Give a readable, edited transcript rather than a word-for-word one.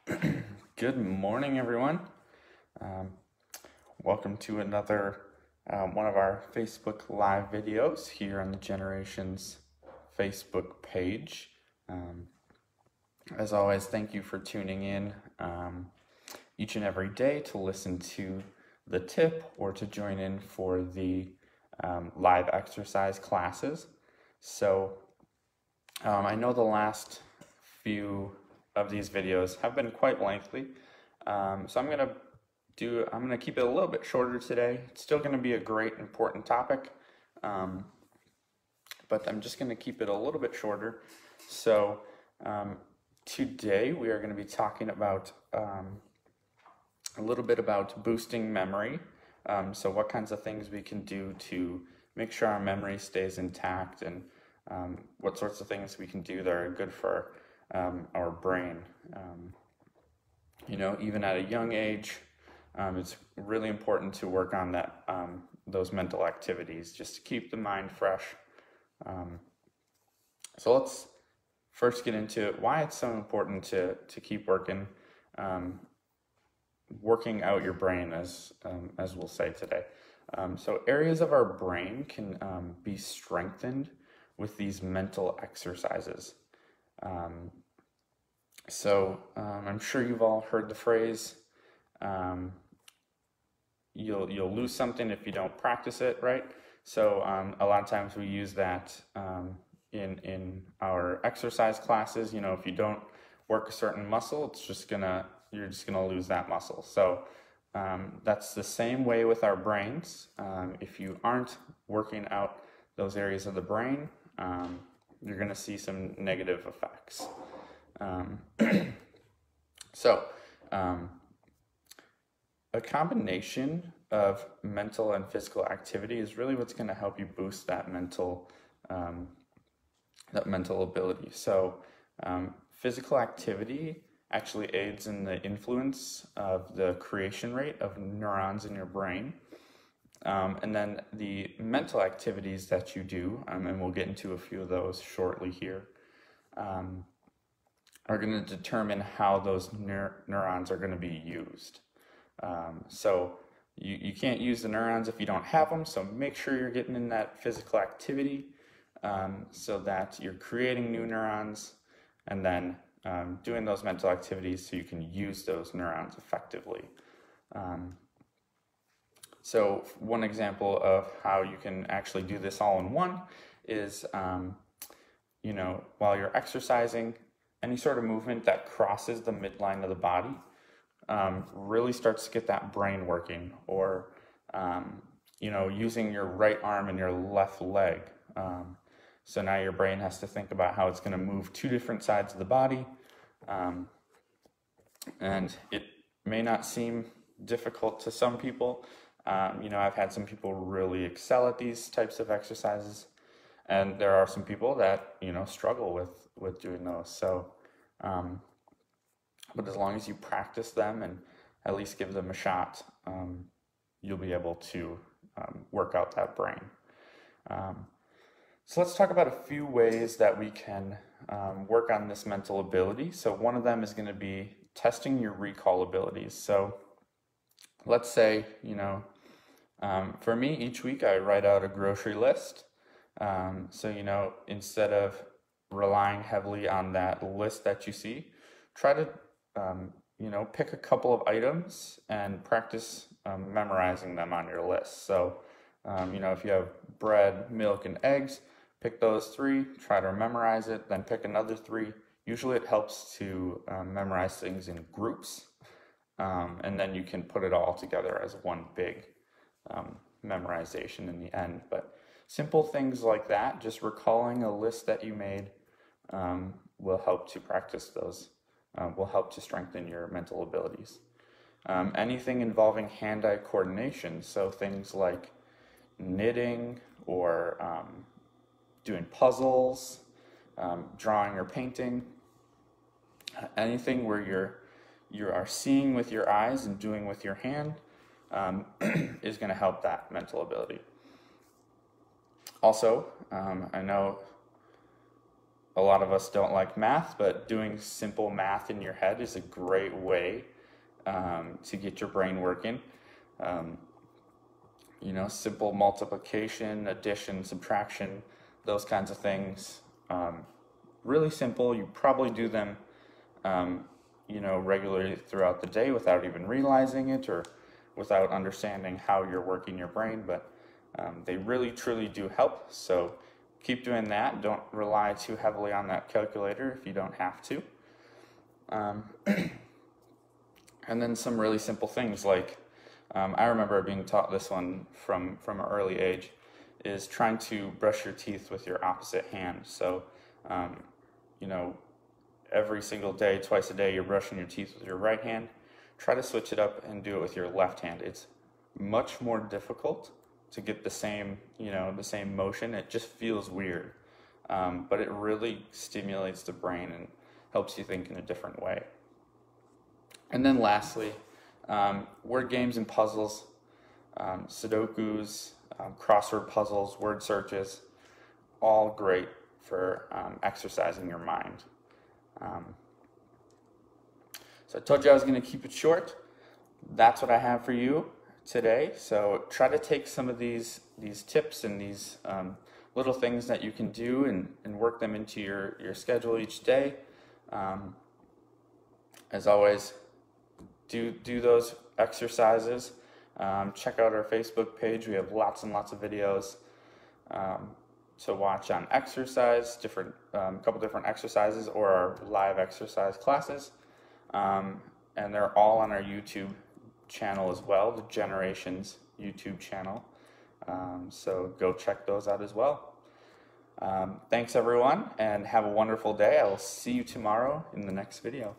Good morning, everyone. Um, Welcome to another one of our Facebook Live videos here on the Generations Facebook page. Um, as always, thank you for tuning in each and every day to listen to the tip or to join in for the live exercise classes. So I know the last few of these videos have been quite lengthy, so I'm gonna keep it a little bit shorter today. It's still gonna be a great important topic, um, but I'm just gonna keep it a little bit shorter. So um, today we are gonna be talking about a little bit about boosting memory. So what kinds of things we can do to make sure our memory stays intact, and what sorts of things we can do that are good for our brain. Even at a young age, it's really important to work on those mental activities just to keep the mind fresh. Um, so let's first get into why it's so important to keep um, working out your brain, as we'll say today. So areas of our brain can be strengthened with these mental exercises. Um, I'm sure you've all heard the phrase, um, you'll lose something if you don't practice it, right? So a lot of times we use that in our exercise classes. If you don't work a certain muscle, you're just gonna lose that muscle. So that's the same way with our brains. If you aren't working out those areas of the brain, you're gonna see some negative effects. Um, so a combination of mental and physical activity is really what's going to help you boost um, that mental ability. So physical activity actually aids in the influence of the creation rate of neurons in your brain. And then the mental activities that you do, and we'll get into a few of those shortly here, are going to determine how those neurons are going to be used. So you can't use the neurons if you don't have them, so make sure you're getting in that physical activity so that you're creating new neurons, and then doing those mental activities so you can use those neurons effectively. So one example of how you can actually do this all in one is, while you're exercising, any sort of movement that crosses the midline of the body really starts to get that brain working, or using your right arm and your left leg. So now your brain has to think about how it's going to move two different sides of the body, and it may not seem difficult to some people. I've had some people really excel at these types of exercises, and there are some people that struggle with doing those. So but as long as you practice them and at least give them a shot, you'll be able to work out that brain. So let's talk about a few ways that we can work on this mental ability. So one of them is going to be testing your recall abilities. So let's say, for me, each week I write out a grocery list. So instead of relying heavily on that list that you see, try to pick a couple of items and practice memorizing them on your list. So, if you have bread, milk, and eggs, pick those three, try to memorize it, then pick another three. Usually it helps to memorize things in groups, and then you can put it all together as one big memorization in the end. But simple things like that, just recalling a list that you made, will help to practice those. Will help to strengthen your mental abilities. Anything involving hand-eye coordination, so things like knitting or doing puzzles, drawing or painting, anything where you are seeing with your eyes and doing with your hand is going to help that mental ability. Also, I know a lot of us don't like math, but doing simple math in your head is a great way to get your brain working. You know, simple multiplication, addition, subtraction, those kinds of things. Really simple. You probably do them, you know, regularly throughout the day without even realizing it or without understanding how you're working your brain, but they really truly do help. So keep doing that. Don't rely too heavily on that calculator if you don't have to. And then some really simple things like, I remember being taught this one from an early age, is trying to brush your teeth with your opposite hand. So, you know, every single day, twice a day, you're brushing your teeth with your right hand. Try to switch it up and do it with your left hand. It's much more difficult to get the same, you know, the same motion. It just feels weird, but it really stimulates the brain and helps you think in a different way. And then lastly, word games and puzzles, Sudokus, crossword puzzles, word searches, all great for exercising your mind. So I told you I was going to keep it short. That's what I have for you today. So try to take some of these tips and these little things that you can do and work them into your schedule each day. As always, do those exercises. Check out our Facebook page. We have lots and lots of videos to watch on exercise, couple different exercises, or our live exercise classes. And they're all on our YouTube channel as well, the Generations YouTube channel. So go check those out as well. Thanks everyone, and have a wonderful day. I will see you tomorrow in the next video.